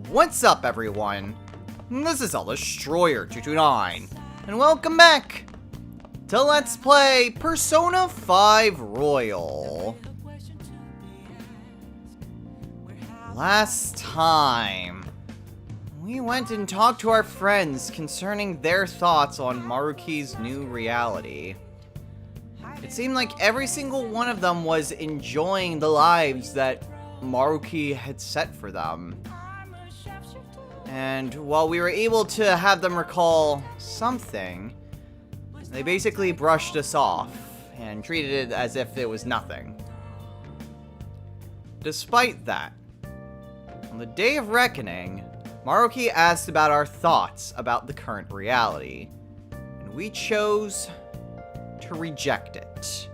What's up, everyone? This is Destroyer229, and welcome back to Let's Play Persona 5 Royal. Last time, we went and talked to our friends concerning their thoughts on Maruki's new reality. It seemed like every single one of them was enjoying the lives that Maruki had set for them. And while we were able to have them recall something, they basically brushed us off and treated it as if it was nothing. Despite that, on the Day of Reckoning, Maruki asked about our thoughts about the current reality, and we chose to reject it.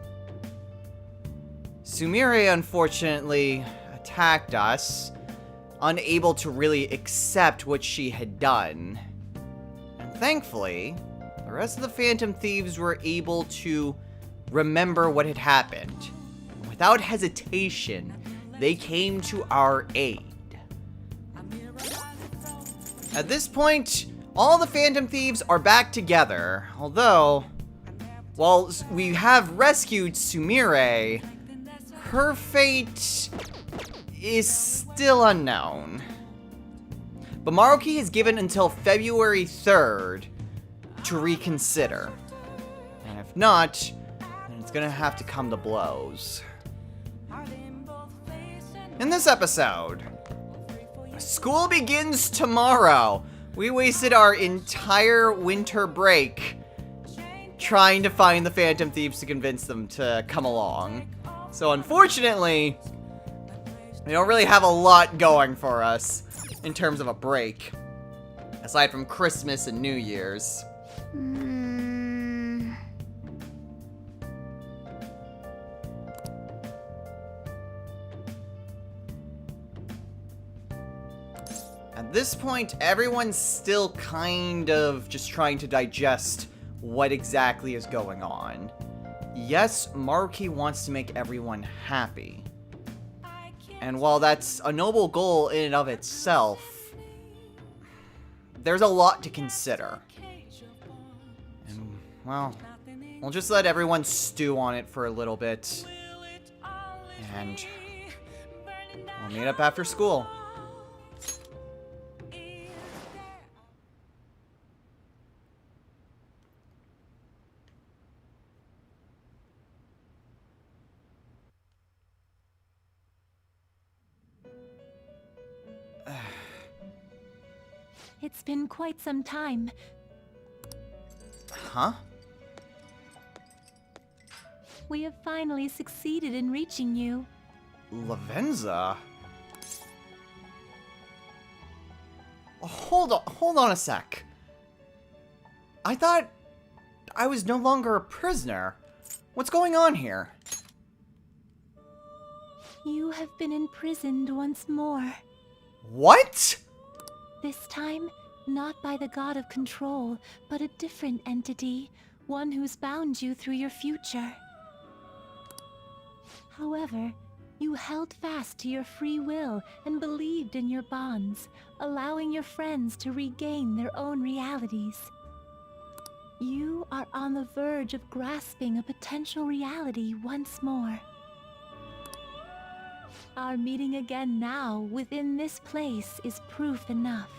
Sumire unfortunately attacked us, unable to really accept what she had done. And thankfully, the rest of the Phantom Thieves were able to remember what had happened. And without hesitation, they came to our aid. At this point, all the Phantom Thieves are back together, although, while we have rescued Sumire, her fate is still unknown. But Maruki is given until February 3rd to reconsider. And if not, then it's gonna have to come to blows. In this episode, school begins tomorrow. We wasted our entire winter break trying to find the Phantom Thieves to convince them to come along. So unfortunately, we don't really have a lot going for us in terms of a break, aside from Christmas and New Year's. At this point, everyone's still kind of just trying to digest what exactly is going on. Yes, Maruki wants to make everyone happy. And while that's a noble goal in and of itself, there's a lot to consider. And, well, we'll just let everyone stew on it for a little bit. And we'll meet up after school. It's been quite some time. Huh? We have finally succeeded in reaching you. Lavenza? Hold on a sec. I thought I was no longer a prisoner. What's going on here? You have been imprisoned once more. What? This time, not by the god of control, but a different entity, one who's bound you through your future. However, you held fast to your free will and believed in your bonds, allowing your friends to regain their own realities. You are on the verge of grasping a potential reality once more. Our meeting again now, within this place, is proof enough.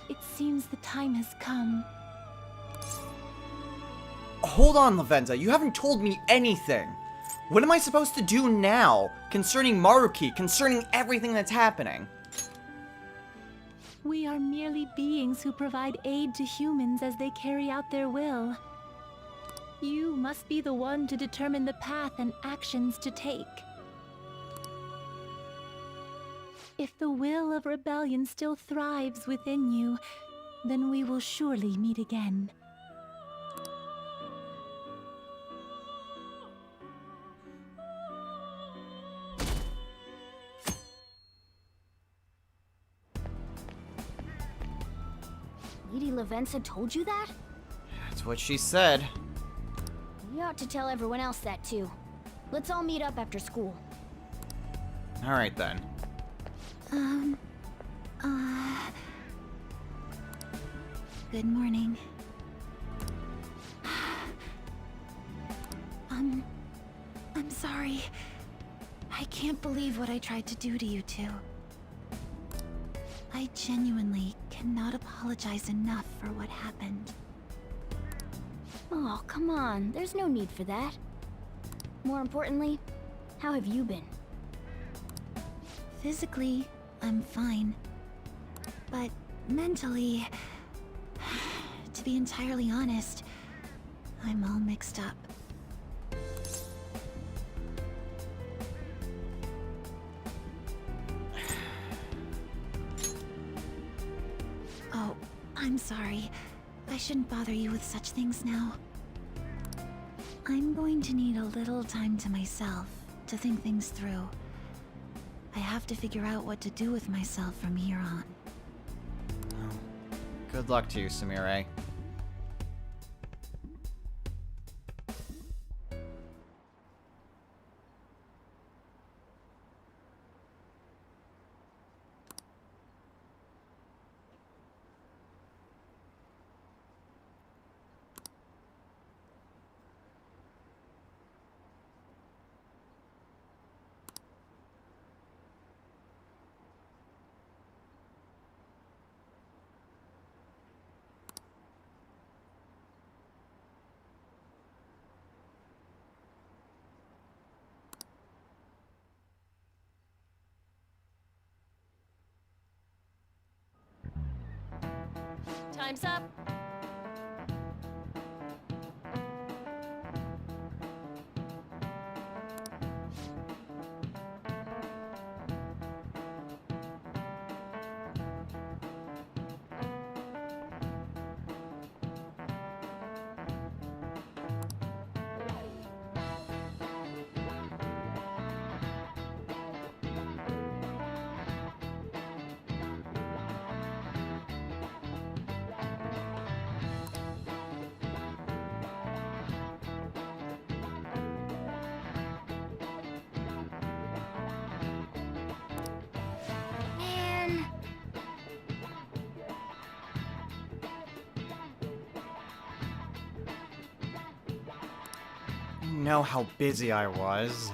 It seems the time has come. Hold on, Lavenza. You haven't told me anything. What am I supposed to do now concerning Maruki, concerning everything that's happening? We are merely beings who provide aid to humans as they carry out their will. You must be the one to determine the path and actions to take. If the will of rebellion still thrives within you, then we will surely meet again. Lady Lavenza told you that? That's what she said. You ought to tell everyone else that too. Let's all meet up after school. Alright then. Good morning. I'm sorry. I can't believe what I tried to do to you two. I genuinely cannot apologize enough for what happened. Oh, come on. There's no need for that. More importantly, how have you been? Physically, I'm fine. But mentally, to be entirely honest, I'm all mixed up. Oh, I'm sorry. I shouldn't bother you with such things now. I'm going to need a little time to myself to think things through. I have to figure out what to do with myself from here on. Good luck to you, Sumire. Time's up. Man. You know how busy I was.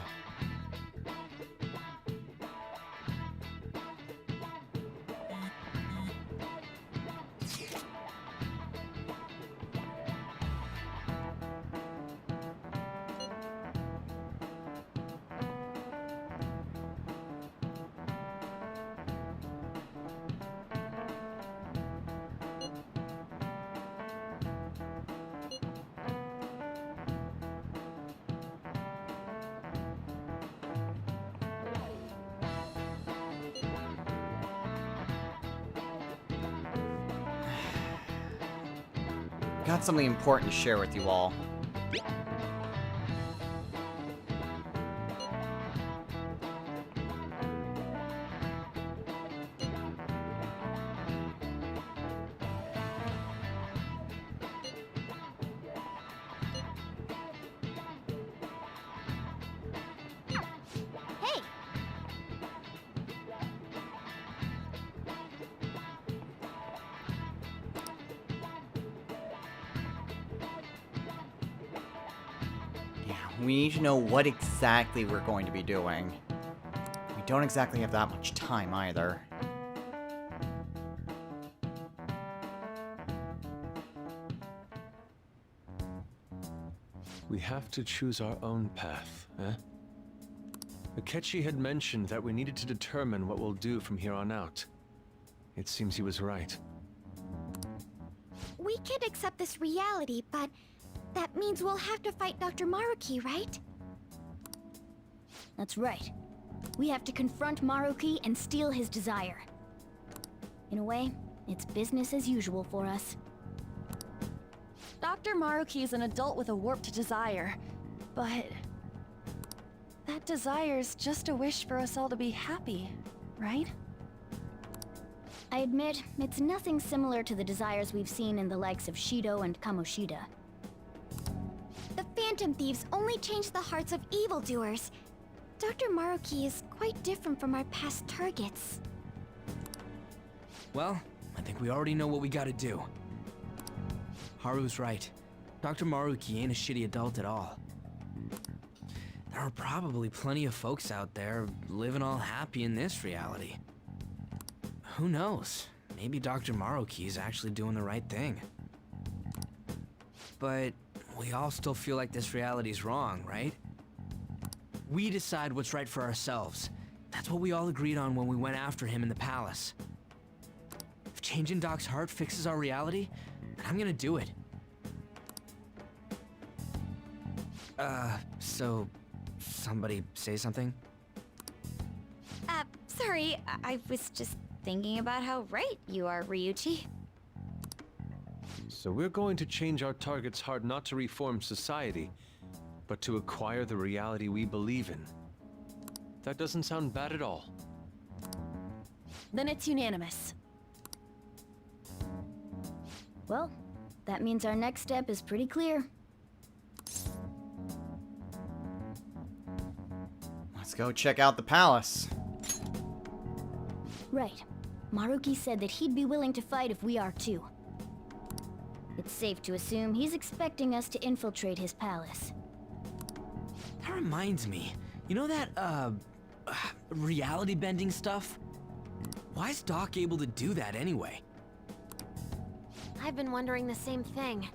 Got something important to share with you all. Hey! We need to know what exactly we're going to be doing. We don't exactly have that much time either. We have to choose our own path, eh? Akechi had mentioned that we needed to determine what we'll do from here on out. It seems he was right. We could accept this reality, but that means we'll have to fight Dr. Maruki, right? That's right. We have to confront Maruki and steal his desire. In a way, it's business as usual for us. Dr. Maruki is an adult with a warped desire, but that desire's just a wish for us all to be happy, right? I admit, it's nothing similar to the desires we've seen in the likes of Shido and Kamoshida. The Phantom Thieves only change the hearts of evildoers. Dr. Maruki is quite different from our past targets. Well, I think we already know what we gotta do. Haru's right. Dr. Maruki ain't a shitty adult at all. There are probably plenty of folks out there living all happy in this reality. Who knows? Maybe Dr. Maruki is actually doing the right thing. But we all still feel like this reality's wrong, right? We decide what's right for ourselves. That's what we all agreed on when we went after him in the palace. If changing Doc's heart fixes our reality, then I'm gonna do it. So somebody say something? Sorry, I was just thinking about how right you are, Ryuichi. So we're going to change our target's heart not to reform society, but to acquire the reality we believe in. That doesn't sound bad at all. Then it's unanimous. Well, that means our next step is pretty clear. Let's go check out the palace. Right. Maruki said that he'd be willing to fight if we are too. It's safe to assume he's expecting us to infiltrate his palace. That reminds me. You know that, reality bending stuff? Why is Doc able to do that anyway? I've been wondering the same thing.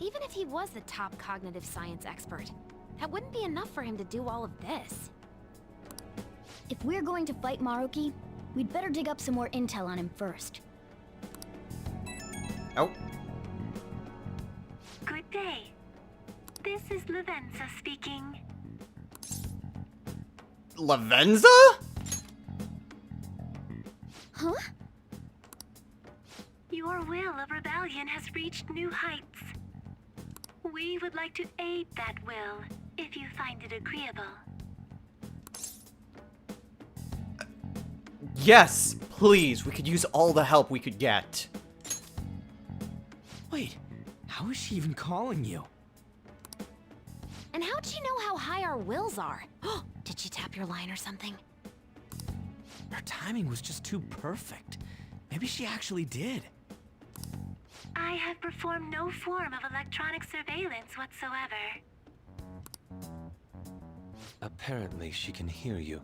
Even if he was the top cognitive science expert, that wouldn't be enough for him to do all of this. If we're going to fight Maruki, we'd better dig up some more intel on him first. Oh, Good day. This is Lavenza speaking. Lavenza? Huh? Your will of rebellion has reached new heights. We would like to aid that will, if you find it agreeable. Yes, please. We could use all the help we could get. Wait, how is she even calling you? And how'd she know how high our wills are? Did she tap your line or something? Her timing was just too perfect. Maybe she actually did. I have performed no form of electronic surveillance whatsoever. Apparently, she can hear you.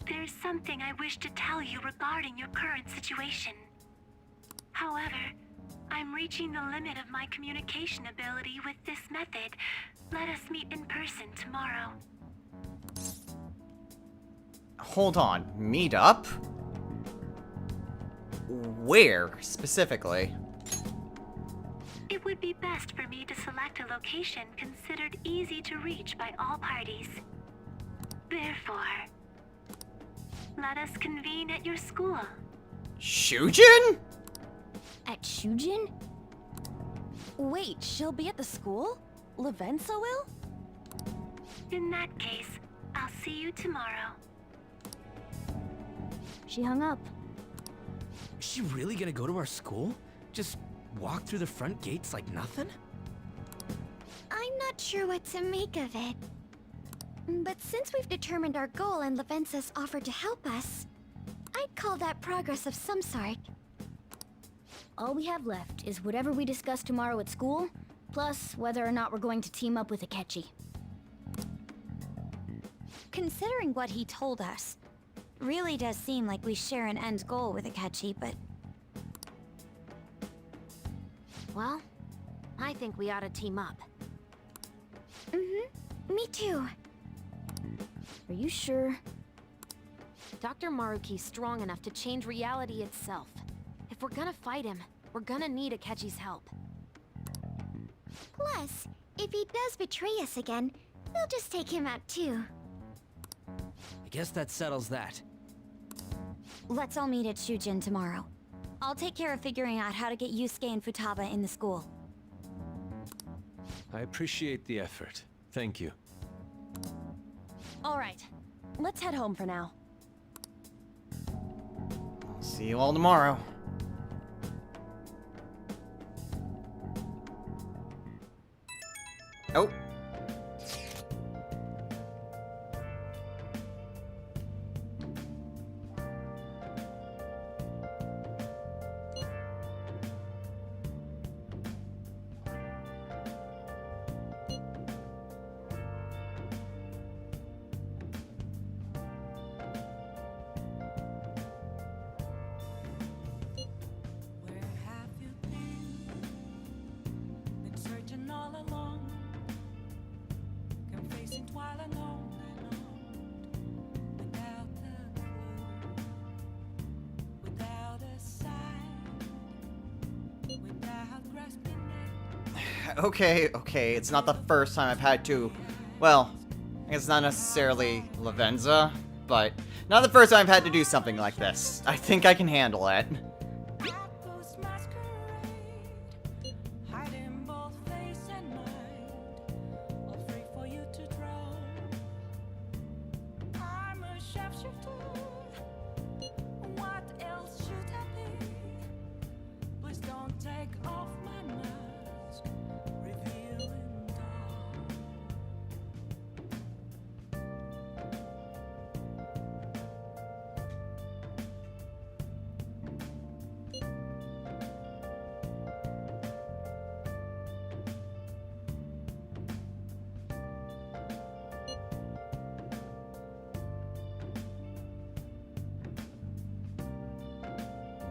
There's something I wish to tell you regarding your current situation. However, I'm reaching the limit of my communication ability with this method. Let us meet in person tomorrow. Hold on. Meet up? Where, specifically? It would be best for me to select a location considered easy to reach by all parties. Therefore, let us convene at your school. Shujin? At Shujin? Wait, she'll be at the school? Lavenza will? In that case, I'll see you tomorrow. She hung up. Is she really gonna go to our school? Just walk through the front gates like nothing? I'm not sure what to make of it. But since we've determined our goal and Lavenza's offered to help us, I'd call that progress of some sort. All we have left is whatever we discuss tomorrow at school, plus whether or not we're going to team up with Akechi. Considering what he told us, really does seem like we share an end goal with Akechi, but Well, I think we ought to team up. me too. Are you sure? Dr. Maruki's strong enough to change reality itself. If we're gonna fight him, we're gonna need Akechi's help. Plus, if he does betray us again, we'll just take him out too. I guess that settles that. Let's all meet at Shujin tomorrow. I'll take care of figuring out how to get Yusuke and Futaba in the school. I appreciate the effort. Thank you. All right, let's head home for now. See you all tomorrow. Oh. Okay, it's not the first time I've had to... Well, it's not necessarily Lavenza, but not the first time I've had to do something like this. I think I can handle it.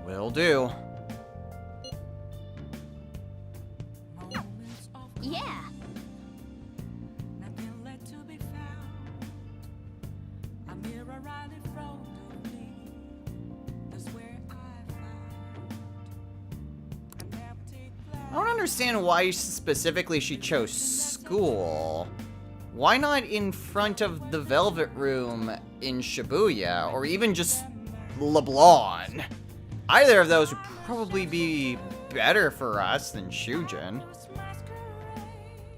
Will do. Yeah. I don't understand why specifically she chose school. Why not in front of the Velvet Room in Shibuya, or even just LeBlanc? Either of those would probably be better for us than Shujin.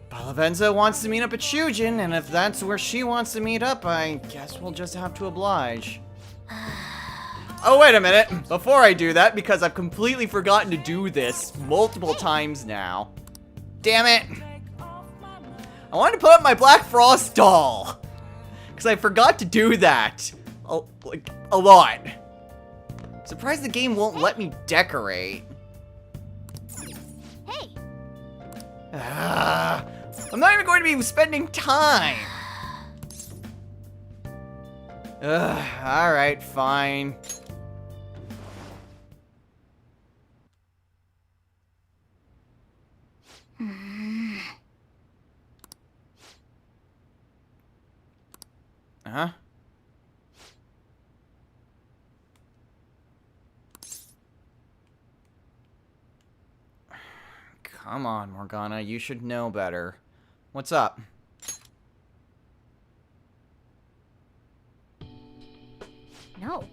But Lavenza wants to meet up at Shujin, and if that's where she wants to meet up, I guess we'll just have to oblige. Oh, wait a minute. Before I do that, because I've completely forgotten to do this multiple times now. Damn it. I wanted to put up my Black Frost doll. Because I forgot to do that. Like, a lot. Surprised the game won't let me decorate. Hey. I'm not even going to be spending time. Alright, fine. Huh? Come on, Morgana, you should know better. What's up? No.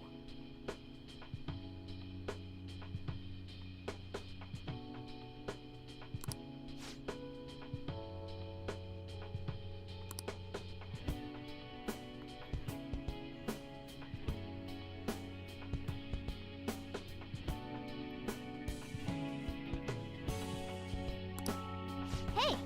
Hey.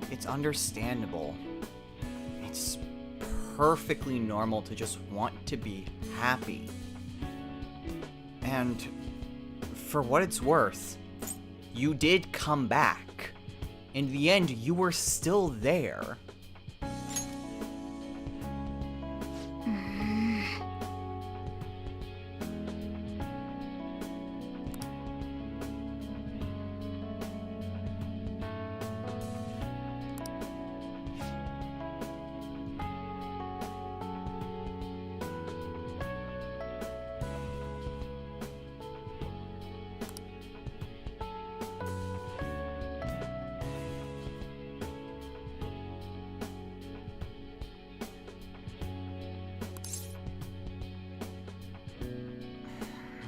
It's understandable. It's perfectly normal to just want to be happy. And for what it's worth, you did come back. In the end, you were still there.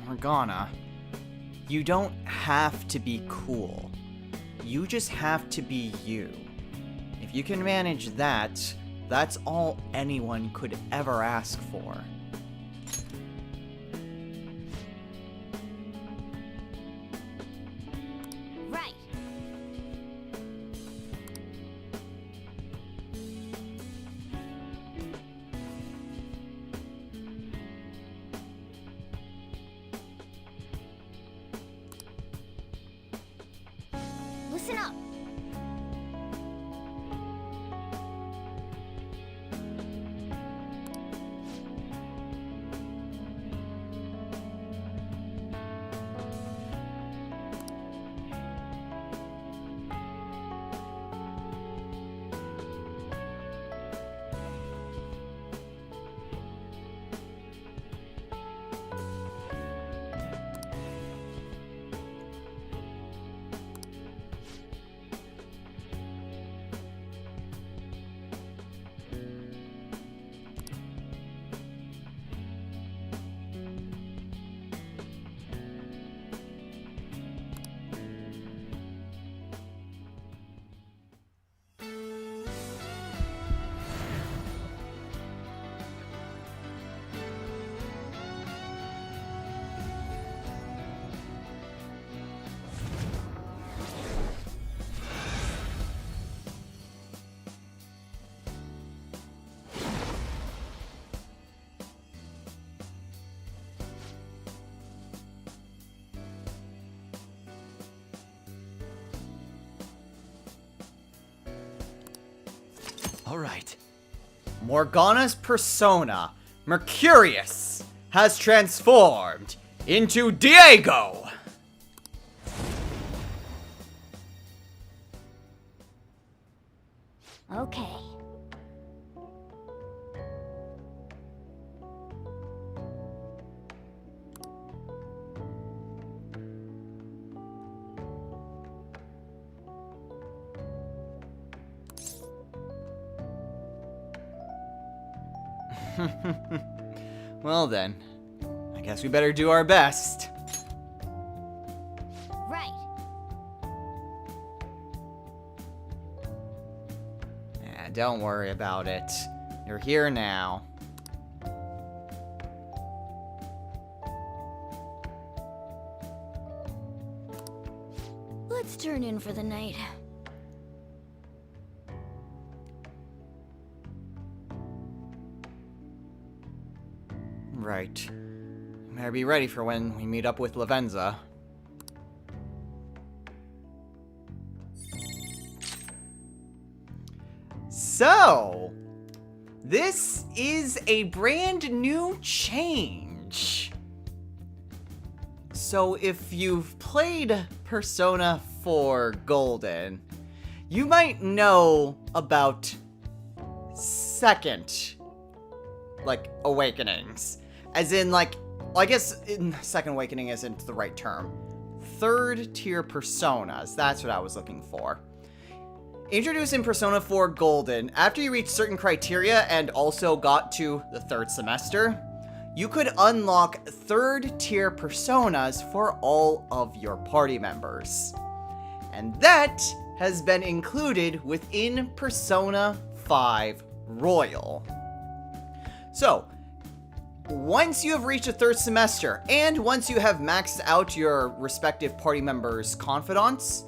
Morgana, you don't have to be cool. You just have to be you. If you can manage that, That's all anyone could ever ask for. Right. Listen up. All right. Morgana's persona, Mercurius, has transformed into Diego! Okay. Well then, I guess we better do our best. Right. Don't worry about it. You're here now. Let's turn in for the night. Right. Better be ready for when we meet up with Lavenza. So, this is a brand new change. So if you've played Persona 4 Golden, you might know about second, awakenings. As in, well, I guess second awakening isn't the right term. Third tier personas, that's what I was looking for. Introduced in Persona 4 Golden, after you reach certain criteria and also got to the third semester, you could unlock third tier personas for all of your party members. And that has been included within Persona 5 Royal. So, once you have reached the third semester, and once you have maxed out your respective party members' confidants,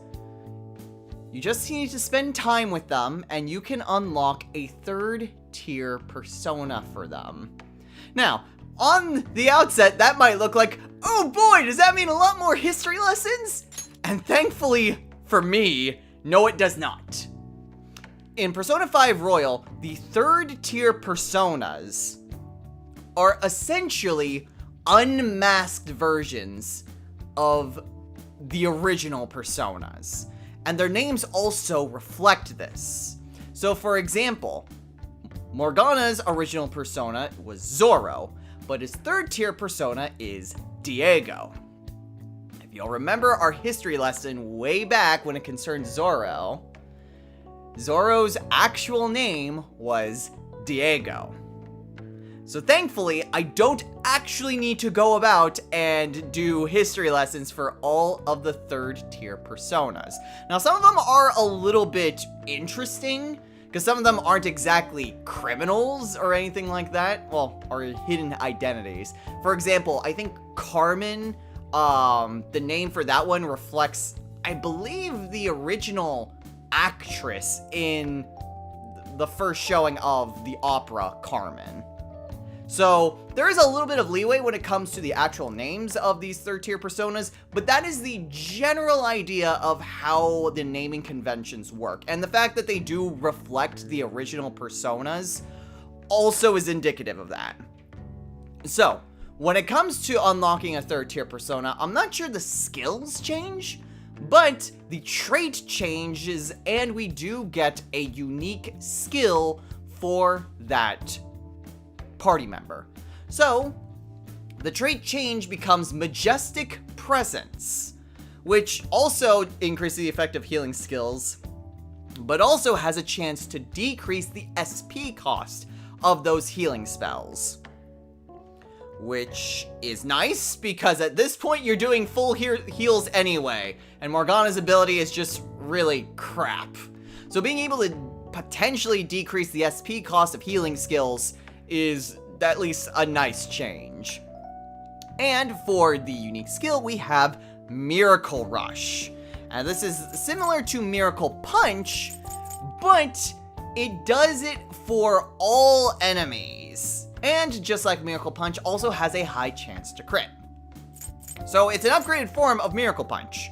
you just need to spend time with them, and you can unlock a third tier persona for them. Now, on the outset, that might look like, oh boy, does that mean a lot more history lessons? And thankfully, for me, no it does not. In Persona 5 Royal, the third tier personas are essentially unmasked versions of the original personas. And their names also reflect this. So for example, Morgana's original persona was Zoro, but his third tier persona is Diego. If you'll remember our history lesson way back when it concerned Zoro, Zoro's actual name was Diego. So thankfully, I don't actually need to go about and do history lessons for all of the third tier personas. Now, some of them are a little bit interesting, because some of them aren't exactly criminals or anything like that. Well, or hidden identities. For example, I think Carmen, the name for that one reflects, I believe, the original actress in the first showing of the opera Carmen. So there is a little bit of leeway when it comes to the actual names of these third tier personas, but that is the general idea of how the naming conventions work. And the fact that they do reflect the original personas also is indicative of that. So when it comes to unlocking a third tier persona, I'm not sure the skills change, but the trait changes, and we do get a unique skill for that party member. So the trait change becomes Majestic Presence, which also increases the effect of healing skills, but also has a chance to decrease the SP cost of those healing spells. Which is nice, because at this point you're doing full heals anyway, and Morgana's ability is just really crap. So being able to potentially decrease the SP cost of healing skills is at least a nice change. And for the unique skill, we have Miracle Rush. And this is similar to Miracle Punch, but it does it for all enemies. And just like Miracle Punch, also has a high chance to crit. So it's an upgraded form of Miracle Punch.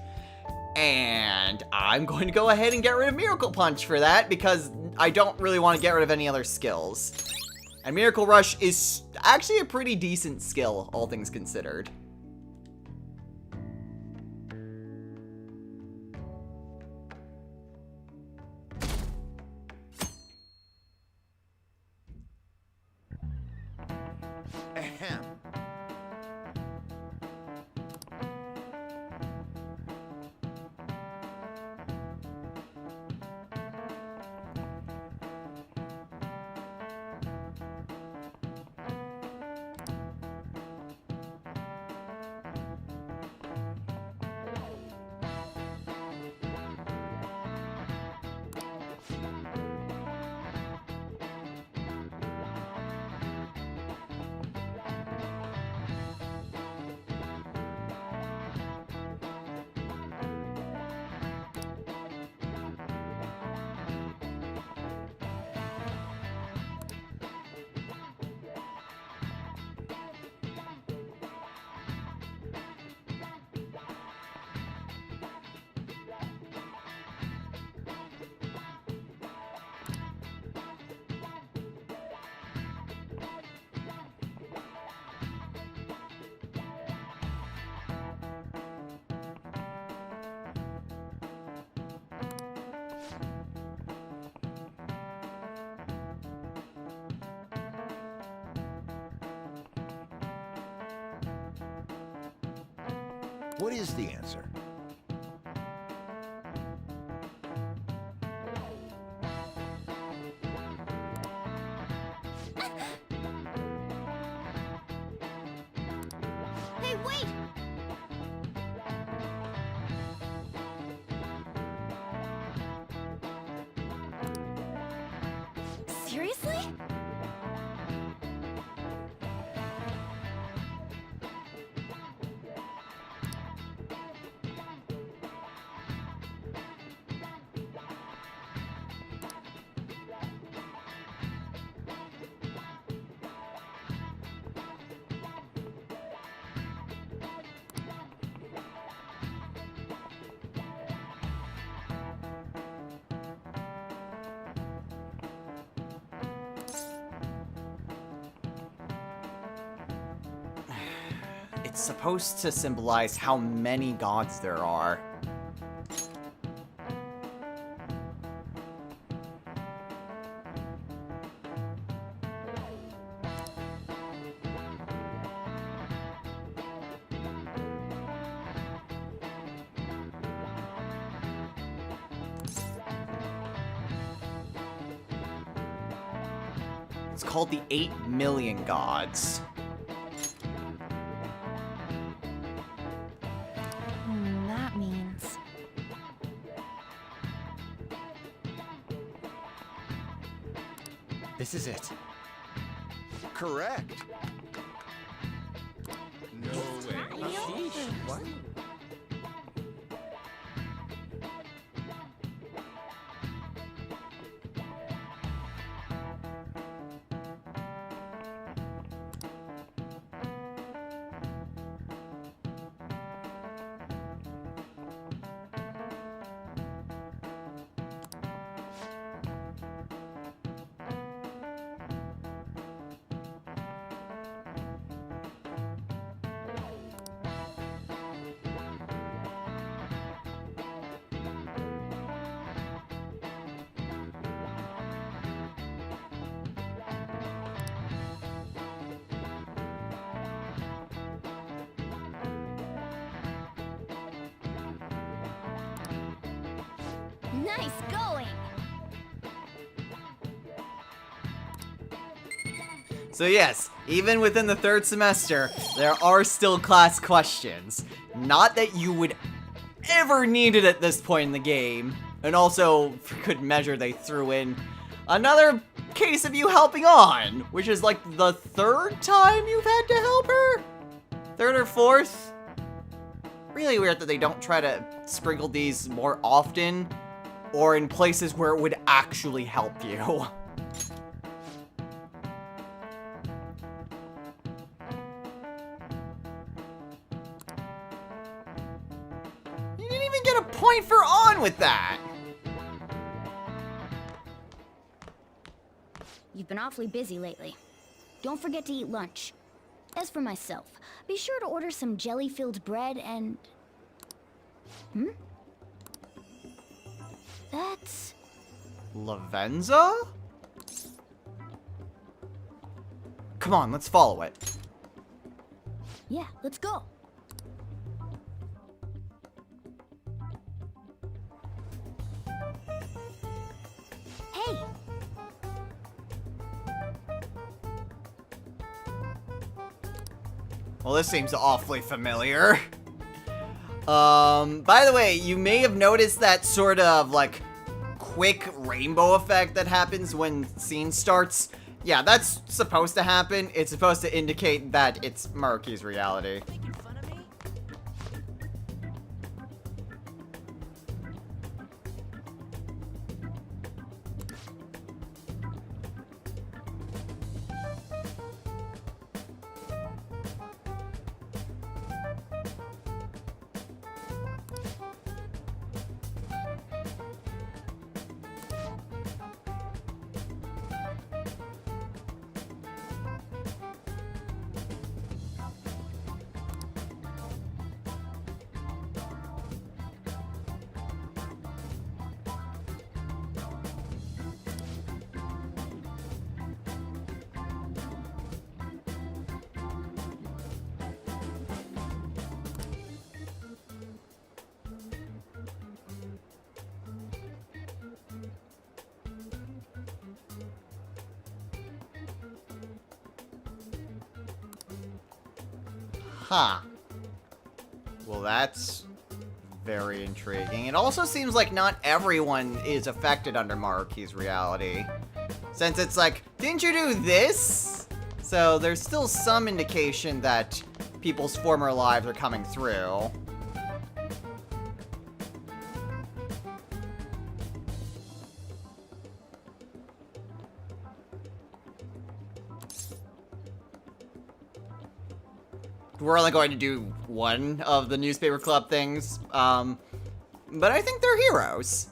And I'm going to go ahead and get rid of Miracle Punch for that, because I don't really want to get rid of any other skills. And Miracle Rush is actually a pretty decent skill, all things considered. Ahem. What is the answer? Hey, wait! Seriously? It's supposed to symbolize how many gods there are. It's called the 8 million gods. That means... This is it. Correct. No way. What? Nice going! So yes, even within the third semester, there are still class questions. Not that you would ever need it at this point in the game. And also, for good measure, they threw in another case of you helping on, which is like the third time you've had to help her? Third or fourth? Really weird that they don't try to sprinkle these more often, or in places where it would actually help you. You didn't even get a point for on with that! You've been awfully busy lately. Don't forget to eat lunch. As for myself, be sure to order some jelly-filled bread and... That's... Lavenza? Come on, let's follow it. Yeah, let's go. Hey! Well, this seems awfully familiar. By the way, you may have noticed that sort of, like, quick rainbow effect that happens when scene starts. Yeah, that's supposed to happen. It's supposed to indicate that it's Maruki's reality. Huh. Well, that's very intriguing. It also seems like not everyone is affected under Maruki's reality. Since it's like, didn't you do this? So there's still some indication that people's former lives are coming through. We're only going to do one of the newspaper club things, but I think they're heroes.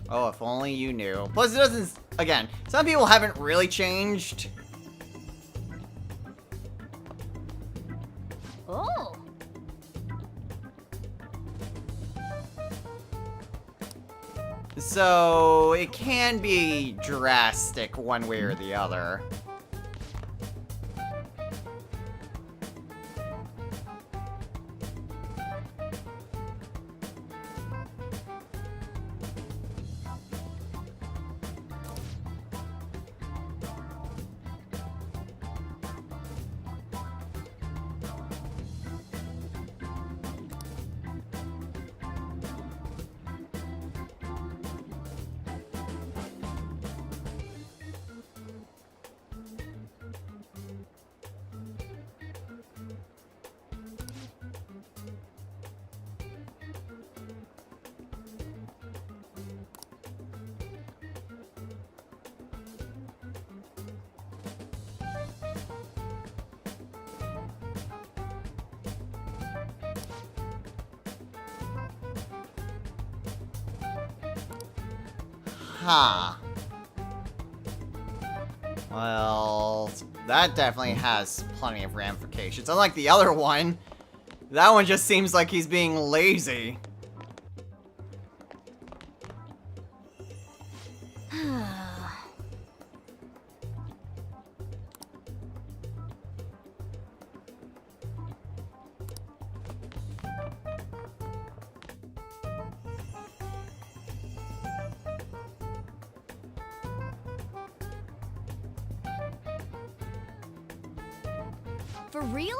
Oh, if only you knew. Plus, it doesn't... Again, some people haven't really changed. Oh! So, it can be drastic one way or the other. Huh. Well, that definitely has plenty of ramifications. Unlike the other one, that one just seems like he's being lazy. For real?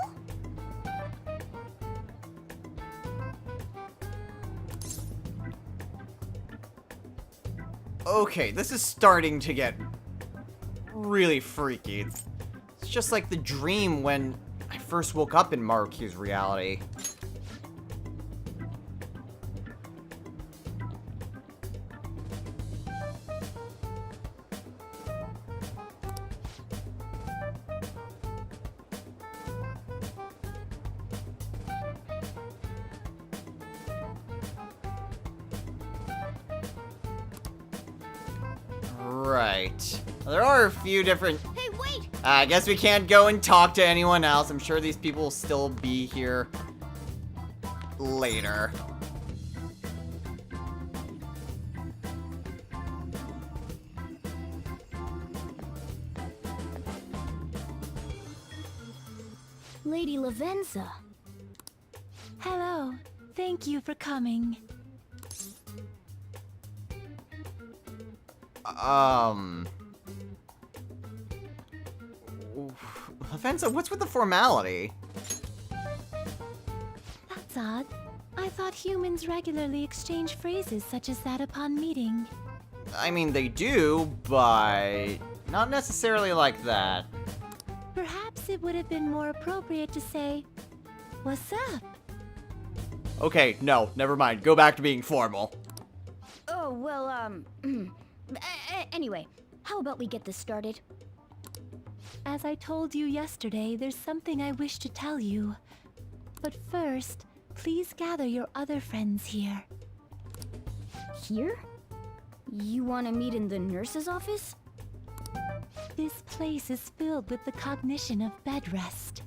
Okay, this is starting to get really freaky. It's just like the dream when I first woke up in Marukyu's reality. Right. There are a few different... Hey, wait! I guess we can't go and talk to anyone else. I'm sure these people will still be here later. Lady Lavenza. Hello. Thank you for coming. Lavenza, what's with the formality? That's odd. I thought humans regularly exchange phrases such as that upon meeting. I mean, they do, but not necessarily like that. Perhaps it would have been more appropriate to say, "What's up?" Okay, no, never mind. Go back to being formal. Oh, well, anyway, how about we get this started? As I told you yesterday, there's something I wish to tell you. But first, please gather your other friends here. Here? You want to meet in the nurse's office? This place is filled with the cognition of bed rest.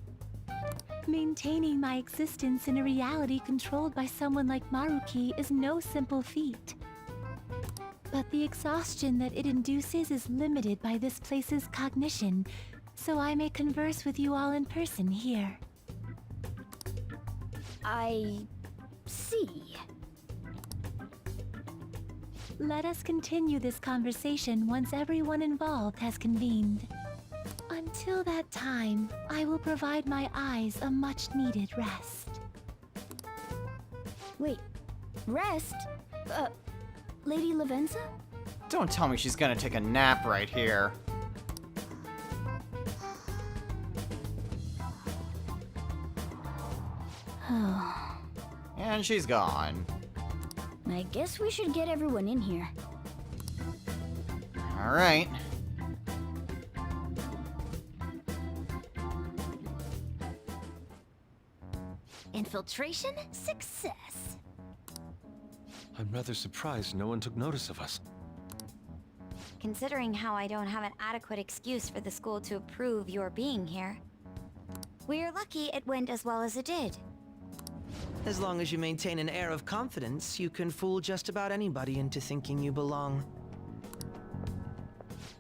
Maintaining my existence in a reality controlled by someone like Maruki is no simple feat. But the exhaustion that it induces is limited by this place's cognition, so I may converse with you all in person here. I see. Let us continue this conversation once everyone involved has convened. Until that time, I will provide my eyes a much-needed rest. Wait, rest? Lady Lavenza? Don't tell me she's gonna take a nap right here. And she's gone. I guess we should get everyone in here. Alright. Infiltration success. I'm rather surprised no one took notice of us. Considering how I don't have an adequate excuse for the school to approve your being here. We're lucky it went as well as it did. As long as you maintain an air of confidence, you can fool just about anybody into thinking you belong.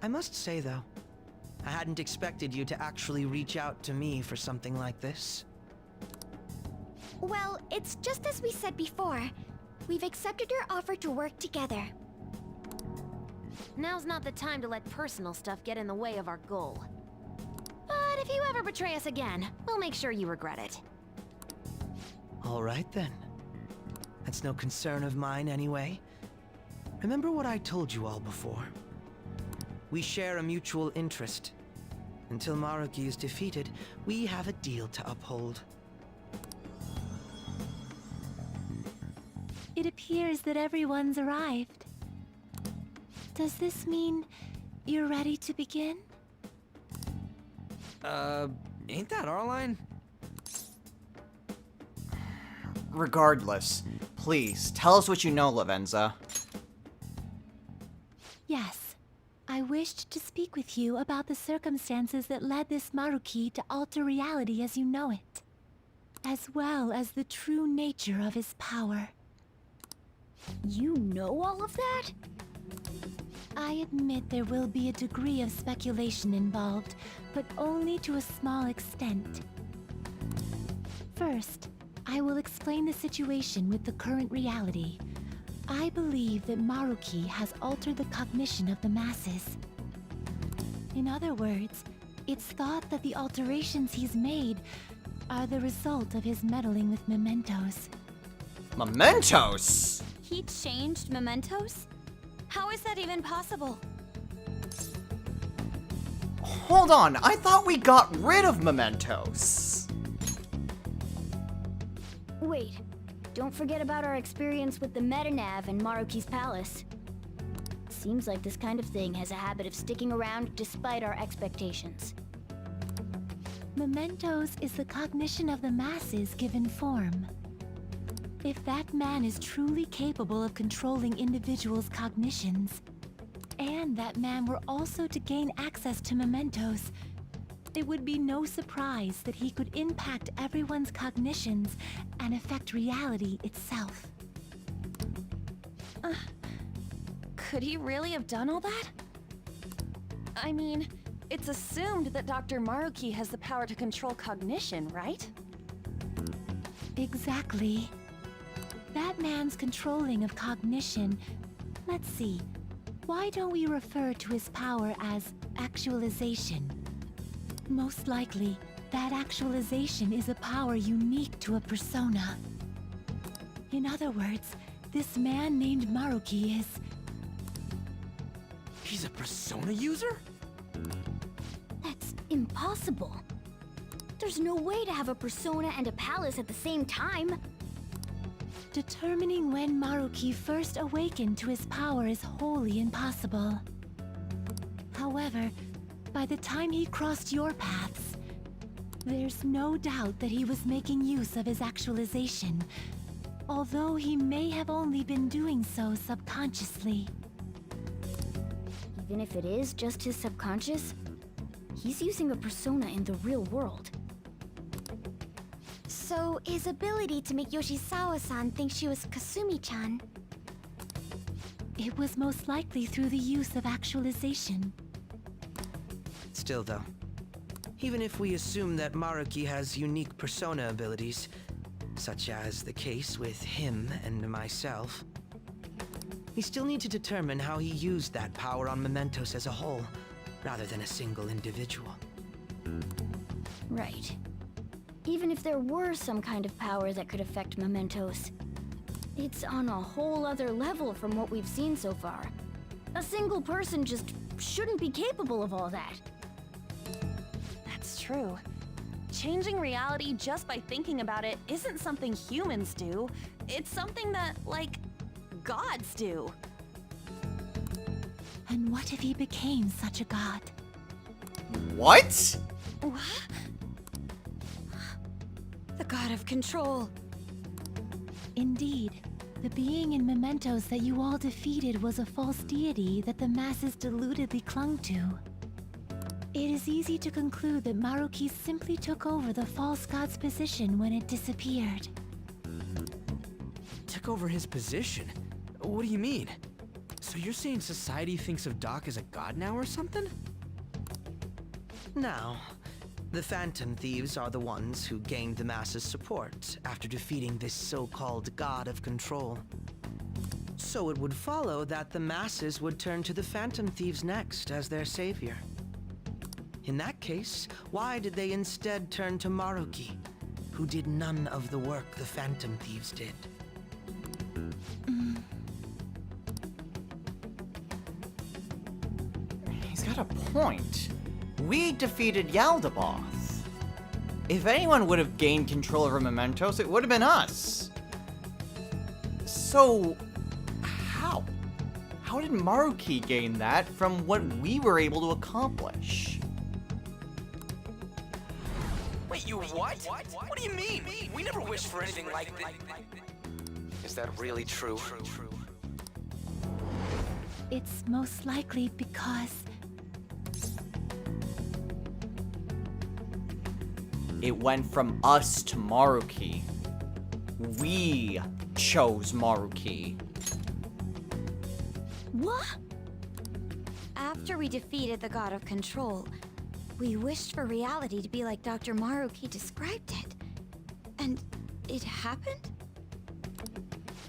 I must say, though, I hadn't expected you to actually reach out to me for something like this. Well, it's just as we said before. We've accepted your offer to work together. Now's not the time to let personal stuff get in the way of our goal. But if you ever betray us again, we'll make sure you regret it. All right, then. That's no concern of mine, anyway. Remember what I told you all before. We share a mutual interest. Until Maruki is defeated, we have a deal to uphold. It appears that everyone's arrived. Does this mean you're ready to begin? Ain't that our line? Regardless, please, tell us what you know, Lavenza. Yes. I wished to speak with you about the circumstances that led this Maruki to alter reality as you know it, as well as the true nature of his power. You know all of that? I admit there will be a degree of speculation involved, but only to a small extent. First, I will explain the situation with the current reality. I believe that Maruki has altered the cognition of the masses. In other words, it's thought that the alterations he's made are the result of his meddling with mementos. Mementos? He changed mementos? How is that even possible? Hold on, I thought we got rid of mementos. Wait, don't forget about our experience with the Metanav and Maruki's palace. Seems like this kind of thing has a habit of sticking around despite our expectations. Mementos is the cognition of the masses given form. If that man is truly capable of controlling individuals' cognitions, and that man were also to gain access to mementos, it would be no surprise that he could impact everyone's cognitions and affect reality itself. Could he really have done all that? I mean, it's assumed that Dr. Maruki has the power to control cognition, right? Exactly. That man's controlling of cognition. Let's see. Why don't we refer to his power as actualization? Most likely, that actualization is a power unique to a persona. In other words, this man named Maruki is... He's a persona user? That's impossible. There's no way to have a persona and a palace at the same time. Determining when Maruki first awakened to his power is wholly impossible. However, by the time he crossed your paths, there's no doubt that he was making use of his actualization, although he may have only been doing so subconsciously. Even if it is just his subconscious, he's using a persona in the real world. So, his ability to make Yoshizawa-san think she was Kasumi-chan. It was most likely through the use of actualization. Still though, even if we assume that Maruki has unique persona abilities, such as the case with him and myself, we still need to determine how he used that power on mementos as a whole, rather than a single individual. Right. Even if there were some kind of power that could affect mementos, it's on a whole other level from what we've seen so far. A single person just shouldn't be capable of all that. That's true. Changing reality just by thinking about it isn't something humans do. It's something that, like, gods do. And what if he became such a god? What? What? The god of control. Indeed, the being in mementos that you all defeated was a false deity that the masses deludedly clung to. It is easy to conclude that Maruki simply took over the false god's position when it disappeared. Took over his position? What do you mean? So you're saying society thinks of Doc as a god now or something? Now, the Phantom Thieves are the ones who gained the masses' support after defeating this so-called god of control. So it would follow that the masses would turn to the Phantom Thieves next as their savior. In that case, why did they instead turn to Maruki, who did none of the work the Phantom Thieves did? He's got a point. We defeated Yaldabaoth. If anyone would have gained control over mementos, it would have been us. So, how? How did Maruki gain that from what we were able to accomplish? Wait, you what? What do you mean? We never wished for anything like this. Is that really true? It's most likely because It went from us to Maruki. We chose Maruki. What? After we defeated the God of Control, we wished for reality to be like Dr. Maruki described it. And it happened?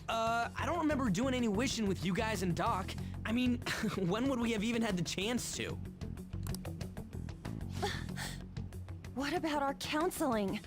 I don't remember doing any wishing with you guys and Doc. I mean, when would we have even had the chance to? What about our counseling?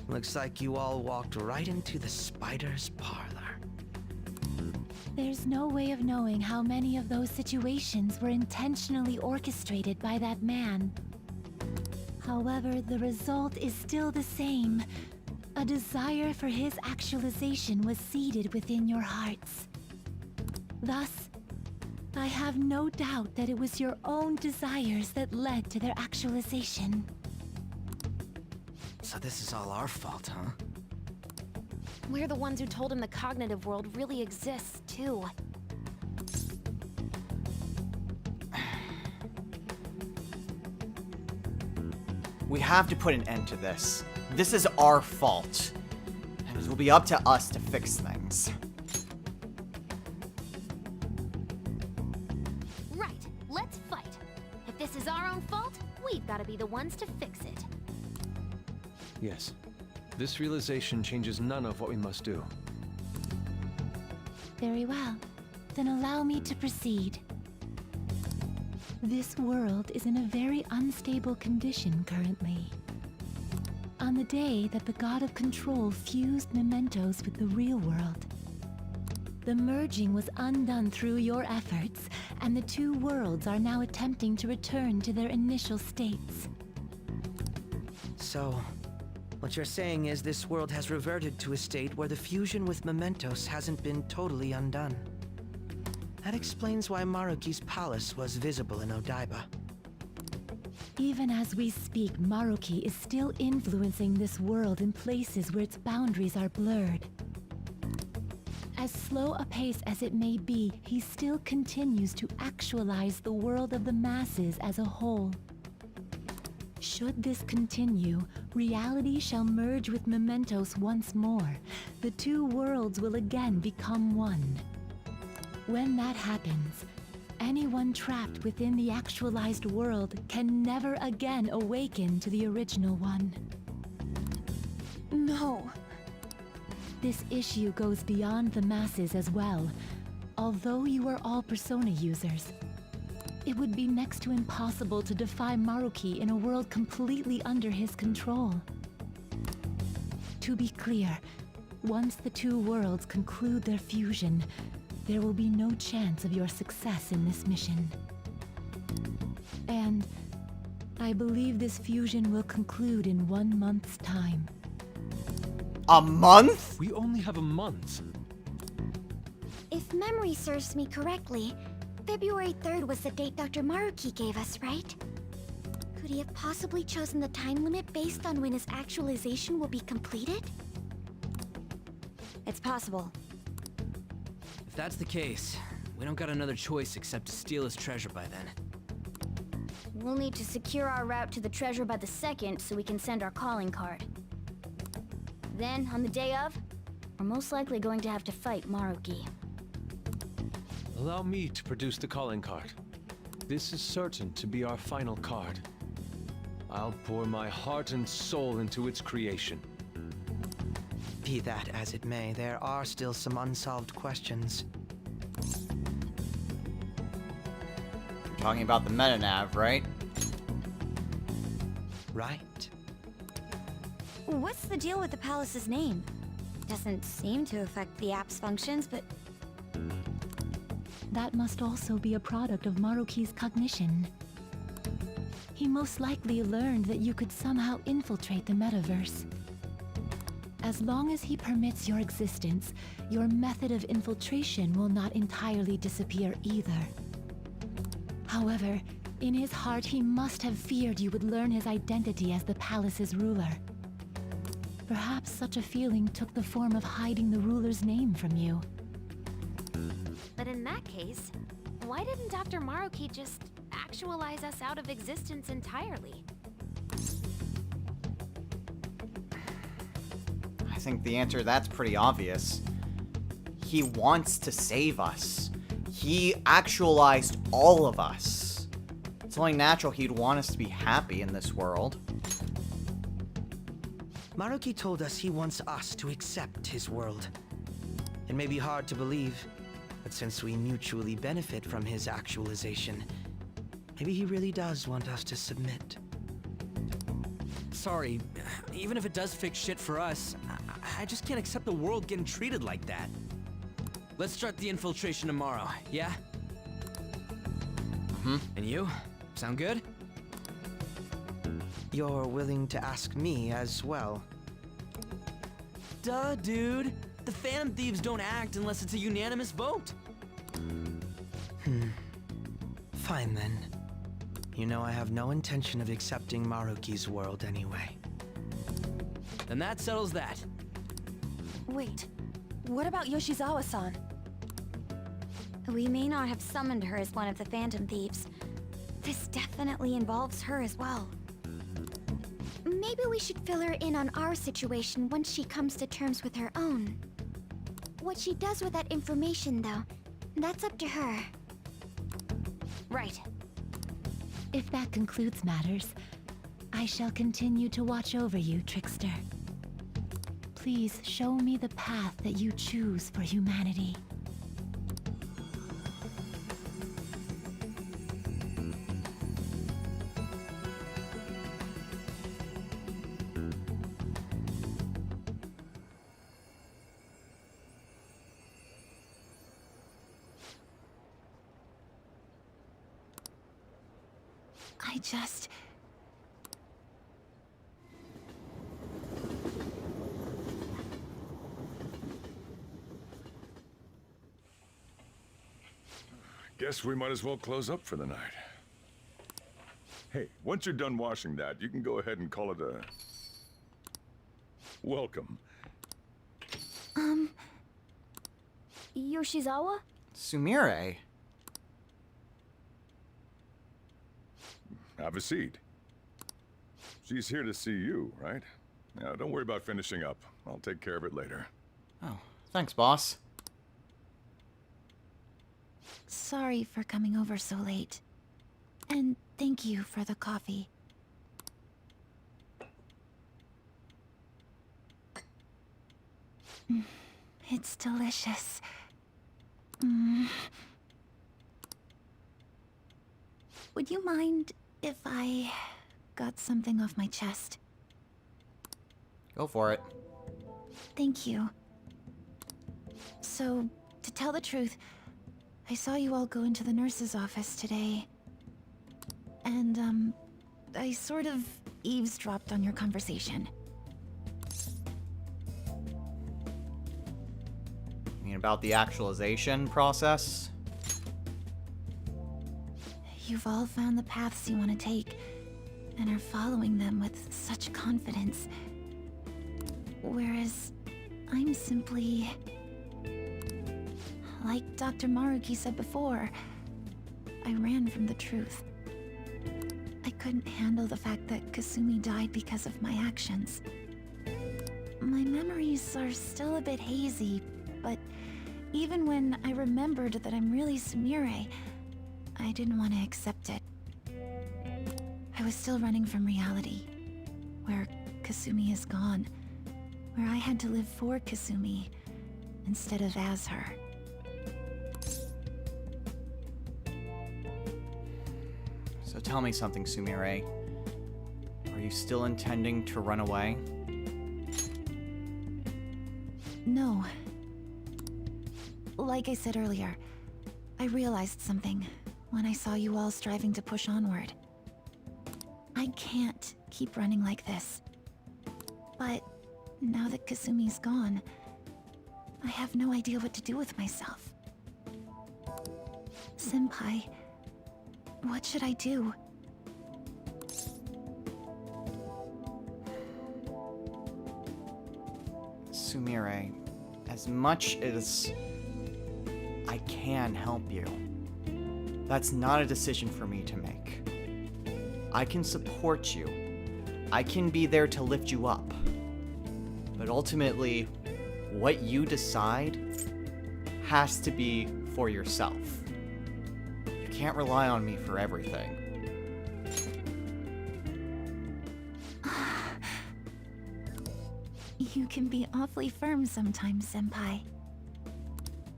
Looks like you all walked right into the spider's parlor. there's no way of knowing how many of those situations were intentionally orchestrated by that man. However, the result is still the same. A desire for his actualization was seeded within your hearts. Thus, I have no doubt that it was your own desires that led to their actualization. So this is all our fault, huh? We're the ones who told him the cognitive world really exists, too. We have to put an end to this. This is our fault. And it will be up to us to fix things. Right, let's fight. If this is our own fault, we've got to be the ones to fix it. Yes. This realization changes none of what we must do. Very well. Then allow me to proceed. This world is in a very unstable condition currently. On the day that the God of Control fused mementos with the real world, the merging was undone through your efforts, and the two worlds are now attempting to return to their initial states. So, what you're saying is this world has reverted to a state where the fusion with mementos hasn't been totally undone. That explains why Maruki's palace was visible in Odaiba. Even as we speak, Maruki is still influencing this world in places where its boundaries are blurred. As slow a pace as it may be, he still continues to actualize the world of the masses as a whole. Should this continue, reality shall merge with mementos once more. The two worlds will again become one. When that happens, anyone trapped within the actualized world can never again awaken to the original one. No. This issue goes beyond the masses as well. Although you are all Persona users, it would be next to impossible to defy Maruki in a world completely under his control. To be clear, once the two worlds conclude their fusion, there will be no chance of your success in this mission. And I believe this fusion will conclude in 1 month's time. A month? We only have a month. If memory serves me correctly, February 3rd was the date Dr. Maruki gave us, right? Could he have possibly chosen the time limit based on when his actualization will be completed? It's possible. If that's the case, we don't got another choice except to steal his treasure by then. We'll need to secure our route to the treasure by the 2nd so we can send our calling card. Then, on the day of, we're most likely going to have to fight Maruki. Allow me to produce the calling card. This is certain to be our final card. I'll pour my heart and soul into its creation. Be that as it may, there are still some unsolved questions. Talking about the metanav, right? Right? What's the deal with the palace's name? Doesn't seem to affect the app's functions, but That must also be a product of Maruki's cognition. He most likely learned that you could somehow infiltrate the metaverse. As long as he permits your existence, your method of infiltration will not entirely disappear either. However, in his heart he must have feared you would learn his identity as the palace's ruler. Perhaps such a feeling took the form of hiding the ruler's name from you. But in that case, why didn't Dr. Maruki just actualize us out of existence entirely? I think the answer to that's pretty obvious. He wants to save us. He actualized all of us. It's only natural he'd want us to be happy in this world. Maruki told us he wants us to accept his world. It may be hard to believe, but since we mutually benefit from his actualization, maybe he really does want us to submit. Sorry, even if it does fix shit for us, I just can't accept the world getting treated like that. Let's start the infiltration tomorrow, yeah? And you? Sound good? You're willing to ask me as well. Duh, dude. The Phantom Thieves don't act unless it's a unanimous vote. Fine then. You know I have no intention of accepting Maruki's world anyway. Then that settles that. Wait, what about Yoshizawa-san? we may not have summoned her as one of the Phantom Thieves. This definitely involves her as well. Maybe we should fill her in on our situation once she comes to terms with her own. What she does with that information, though, that's up to her. Right. If that concludes matters, I shall continue to watch over you, Trickster. Please show me the path that you choose for humanity. I just... Guess we might as well close up for the night. Hey, once you're done washing that, you can go ahead and call it a... welcome. Yoshizawa? Sumire. Have a seat. She's here to see you, right? Now, don't worry about finishing up. I'll take care of it later. Oh, thanks, boss. Sorry for coming over so late. And thank you for the coffee. It's delicious. Would you mind if I got something off my chest? Go for it. Thank you. So, to tell the truth, I saw you all go into the nurse's office today. And, I sort of eavesdropped on your conversation. You mean about the actualization process? You've all found the paths you want to take, and are following them with such confidence. Whereas, I'm simply... like Dr. Maruki said before, I ran from the truth. I couldn't handle the fact that Kasumi died because of my actions. My memories are still a bit hazy, but even when I remembered that I'm really Sumire, I didn't want to accept it. I was still running from reality, where Kasumi is gone, where I had to live for Kasumi instead of as her. So tell me something, Sumire. Are you still intending to run away? No. Like I said earlier, I realized something when I saw you all striving to push onward. I can't keep running like this. But now that Kasumi's gone, I have no idea what to do with myself. Senpai, what should I do? Sumire, as much as I can help you, that's not a decision for me to make. I can support you. I can be there to lift you up. But ultimately, what you decide has to be for yourself. You can't rely on me for everything. You can be awfully firm sometimes, Senpai.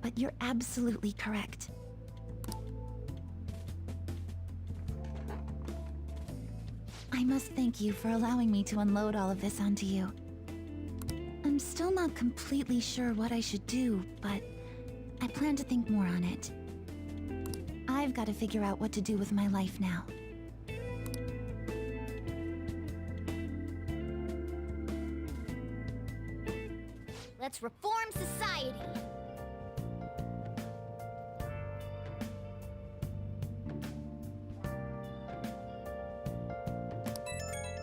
But you're absolutely correct. I must thank you for allowing me to unload all of this onto you. I'm still not completely sure what I should do, but I plan to think more on it. I've got to figure out what to do with my life now. Let's reform society.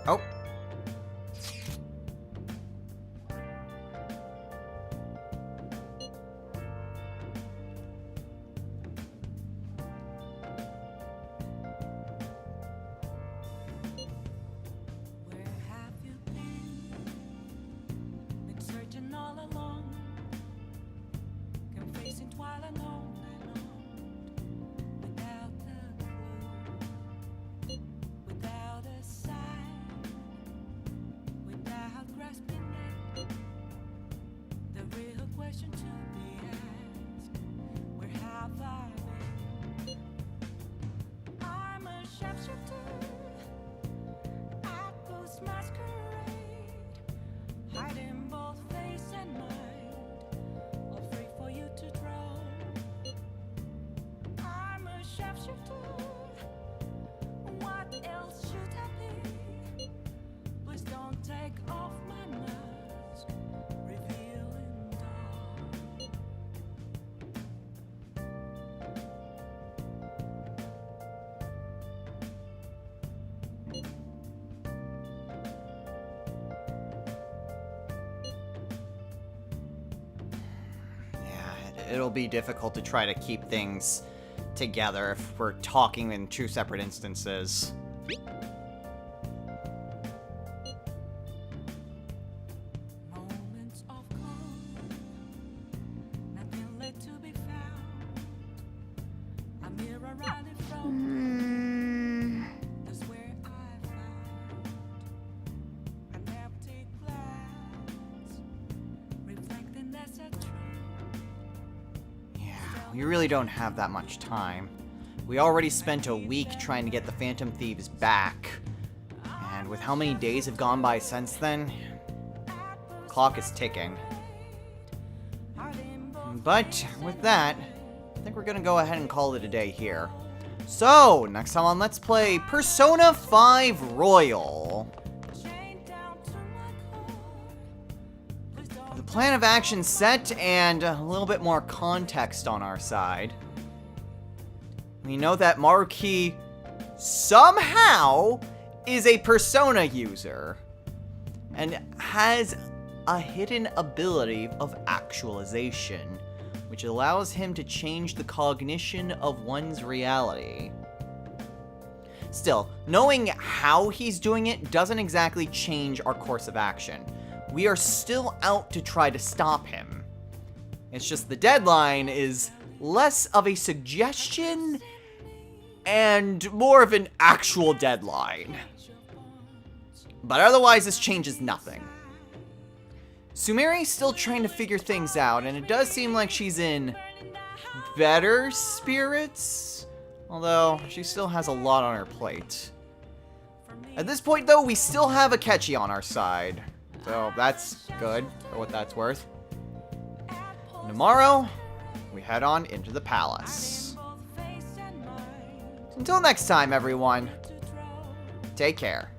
Oh. It'll be difficult to try to keep things together if we're talking in two separate instances. We really don't have that much time. We already spent a week trying to get the Phantom Thieves back. And with how many days have gone by since then, the clock is ticking. But with that, I think we're gonna go ahead and call it a day here. So, next time on Let's Play Persona 5 Royal. The plan of action set and a little bit more context on our side. We know that Maruki somehow is a Persona user and has a hidden ability of actualization, which allows him to change the cognition of one's reality. Still, knowing how he's doing it doesn't exactly change our course of action. We are still out to try to stop him. It's just the deadline is less of a suggestion and more of an actual deadline. But otherwise, this changes nothing. Sumire's still trying to figure things out, and it does seem like she's in better spirits. Although, she still has a lot on her plate. At this point, though, we still have Akechi on our side. So, that's good, for what that's worth. Tomorrow, we head on into the palace. Until next time, everyone. Take care.